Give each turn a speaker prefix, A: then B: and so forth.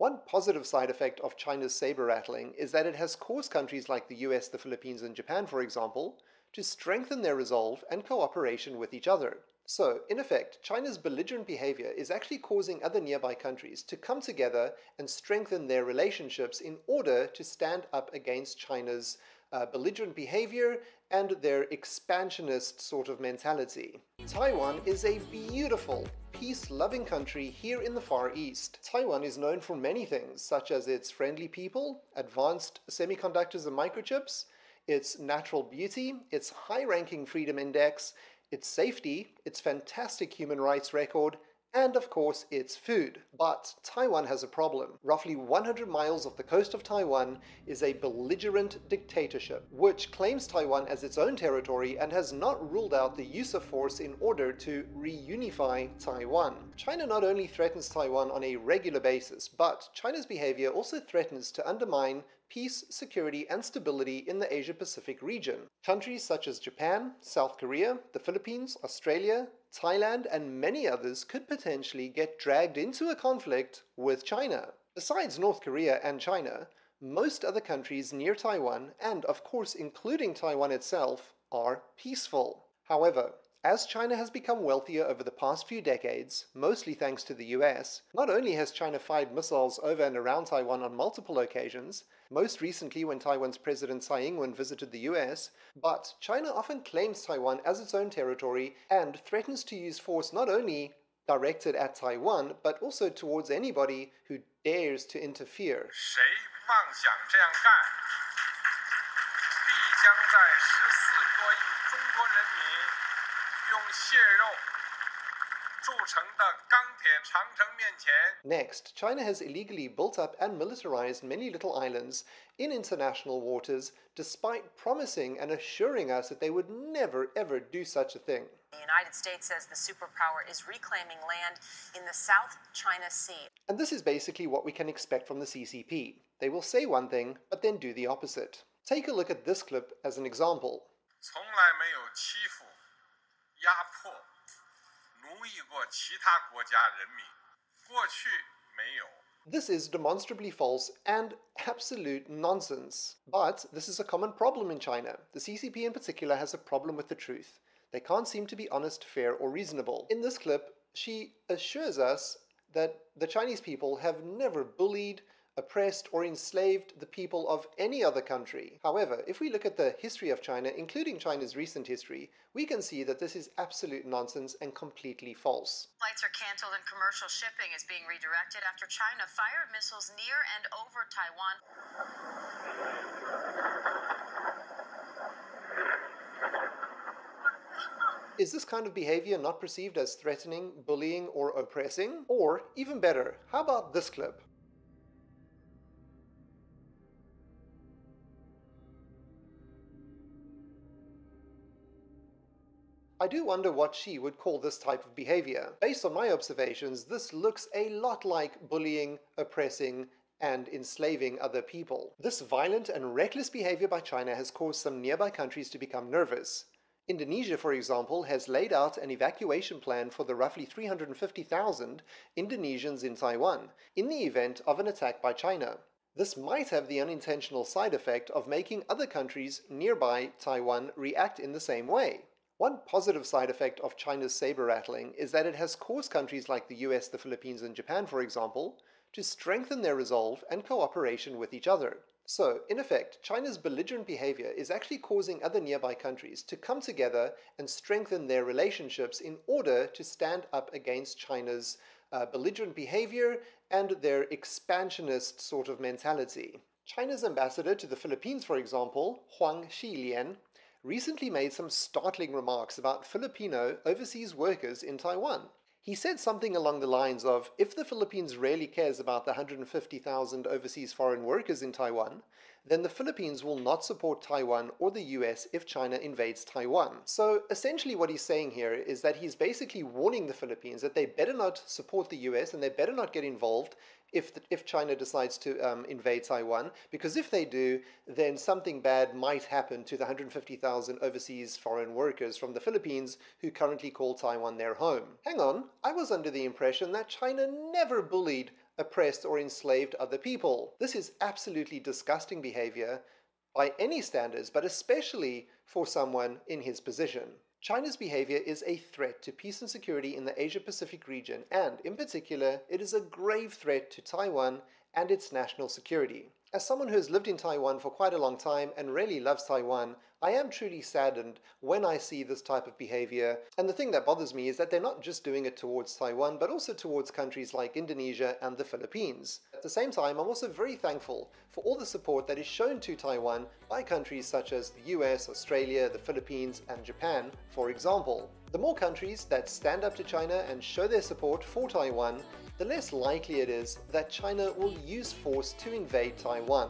A: One positive side effect of China's saber-rattling is that it has caused countries like the US, the Philippines, and Japan, for example, to strengthen their resolve and cooperation with each other. So, in effect, China's belligerent behavior is actually causing other nearby countries to come together and strengthen their relationships in order to stand up against China's belligerent behavior and their expansionist sort of mentality. Taiwan is a beautiful, peace-loving country here in the Far East. Taiwan is known for many things, such as its friendly people, advanced semiconductors and microchips, its natural beauty, its high-ranking freedom index, its safety, its fantastic human rights record, and of course its food. But Taiwan has a problem. Roughly 100 miles off the coast of Taiwan is a belligerent dictatorship, which claims Taiwan as its own territory and has not ruled out the use of force in order to reunify Taiwan. China not only threatens Taiwan on a regular basis, but China's behavior also threatens to undermine peace, security, and stability in the Asia-Pacific region. Countries such as Japan, South Korea, the Philippines, Australia, Thailand, and many others could potentially get dragged into a conflict with China. Besides North Korea and China, most other countries near Taiwan, and of course including Taiwan itself, are peaceful. However, as China has become wealthier over the past few decades, mostly thanks to the US, not only has China fired missiles over and around Taiwan on multiple occasions, most recently when Taiwan's President Tsai Ing-wen visited the US, but China often claims Taiwan as its own territory and threatens to use force not only directed at Taiwan, but also towards anybody who dares to interfere.
B: 谁妄想这样干，必将在14多亿中国人民用血肉铸成的钢铁长城面前。
A: Next, China has illegally built up and militarized many little islands in international waters, despite promising and assuring us that they would never ever do such a thing.
C: The United States says the superpower is reclaiming land in the South China Sea.
A: And this is basically what we can expect from the CCP. They will say one thing, but then do the opposite. Take a look at this clip as an example.
B: 从来没有欺负、压迫、奴役过其他国家人民，过去没有。
A: This is demonstrably false and absolute nonsense. But this is a common problem in China. The CCP in particular has a problem with the truth. They can't seem to be honest, fair, or reasonable. In this clip, she assures us that the Chinese people have never bullied, oppressed, or enslaved the people of any other country. However, if we look at the history of China, including China's recent history, we can see that this is absolute nonsense and completely false.
C: Flights are canceled and commercial shipping is being redirected after China fired missiles near and over Taiwan.
A: Is this kind of behavior not perceived as threatening, bullying, or oppressing? Or, even better, how about this clip? I do wonder what she would call this type of behavior. Based on my observations, this looks a lot like bullying, oppressing, and enslaving other people. This violent and reckless behavior by China has caused some nearby countries to become nervous. Indonesia, for example, has laid out an evacuation plan for the roughly 350,000 Indonesians in Taiwan in the event of an attack by China. This might have the unintentional side effect of making other countries nearby Taiwan react in the same way. One positive side effect of China's saber-rattling is that it has caused countries like the US, the Philippines, and Japan, for example, to strengthen their resolve and cooperation with each other. So, in effect, China's belligerent behavior is actually causing other nearby countries to come together and strengthen their relationships in order to stand up against China's belligerent behavior and their expansionist sort of mentality. China's ambassador to the Philippines, for example,黄溪连, recently made some startling remarks about Filipino overseas workers in Taiwan. He said something along the lines of, if the Philippines really cares about the 150,000 overseas foreign workers in Taiwan, then the Philippines will not support Taiwan or the US if China invades Taiwan. So essentially what he's saying here is that he's basically warning the Philippines that they better not support the US and they better not get involved if China decides to invade Taiwan, because if they do, then something bad might happen to the 150,000 overseas foreign workers from the Philippines who currently call Taiwan their home. Hang on, I was under the impression that China never bullied, oppressed or enslaved other people. This is absolutely disgusting behavior by any standards, but especially for someone in his position. China's behavior is a threat to peace and security in the Asia-Pacific region, and in particular, it is a grave threat to Taiwan and its national security. As someone who has lived in Taiwan for quite a long time and really loves Taiwan, I am truly saddened when I see this type of behavior. And the thing that bothers me is that they're not just doing it towards Taiwan, but also towards countries like Indonesia and the Philippines. At the same time, I'm also very thankful for all the support that is shown to Taiwan by countries such as the US, Australia, the Philippines, and Japan, for example. The more countries that stand up to China and show their support for Taiwan, the less likely it is that China will use force to invade Taiwan.